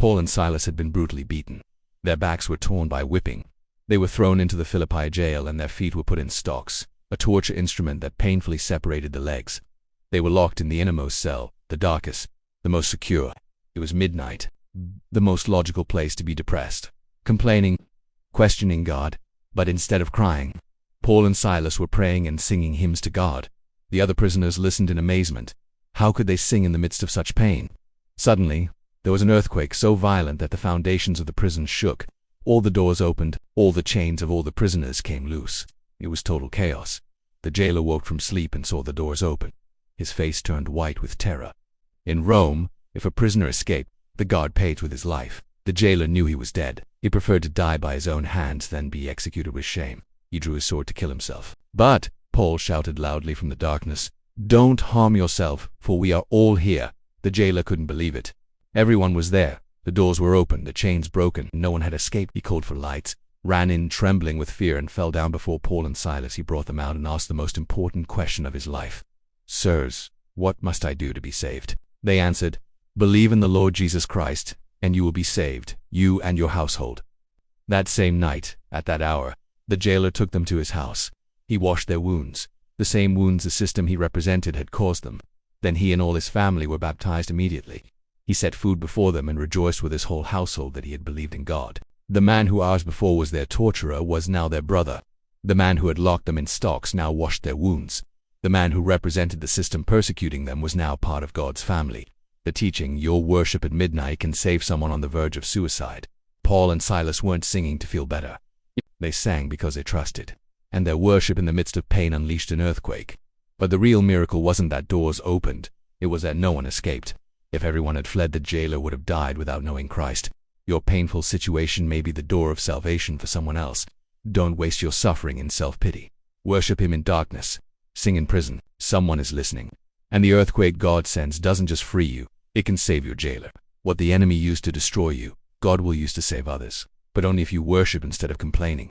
Paul and Silas had been brutally beaten. Their backs were torn by whipping. They were thrown into the Philippi jail and their feet were put in stocks, a torture instrument that painfully separated the legs. They were locked in the innermost cell, the darkest, the most secure. It was midnight, the most logical place to be depressed, complaining, questioning God. But instead of crying, Paul and Silas were praying and singing hymns to God. The other prisoners listened in amazement. How could they sing in the midst of such pain? Suddenly, there was an earthquake so violent that the foundations of the prison shook. All the doors opened, all the chains of all the prisoners came loose. It was total chaos. The jailer woke from sleep and saw the doors open. His face turned white with terror. In Rome, if a prisoner escaped, the guard paid with his life. The jailer knew he was dead. He preferred to die by his own hands than be executed with shame. He drew his sword to kill himself. But Paul shouted loudly from the darkness, "Don't harm yourself, for we are all here." The jailer couldn't believe it. Everyone was there. The doors were open, the chains broken. No one had escaped. He called for lights, ran in trembling with fear, and fell down before Paul and Silas. He brought them out and asked the most important question of his life. "Sirs, what must I do to be saved?" They answered, "Believe in the Lord Jesus Christ, and you will be saved, you and your household." That same night, at that hour, the jailer took them to his house. He washed their wounds, the same wounds the system he represented had caused them. Then he and all his family were baptized immediately. He set food before them and rejoiced with his whole household that he had believed in God. The man who hours before was their torturer was now their brother. The man who had locked them in stocks now washed their wounds. The man who represented the system persecuting them was now part of God's family. The teaching, "Your worship at midnight can save someone on the verge of suicide." Paul and Silas weren't singing to feel better. They sang because they trusted. And their worship in the midst of pain unleashed an earthquake. But the real miracle wasn't that doors opened. It was that no one escaped. If everyone had fled, the jailer would have died without knowing Christ. Your painful situation may be the door of salvation for someone else. Don't waste your suffering in self-pity. Worship Him in darkness. Sing in prison. Someone is listening. And the earthquake God sends doesn't just free you, it can save your jailer. What the enemy used to destroy you, God will use to save others. But only if you worship instead of complaining.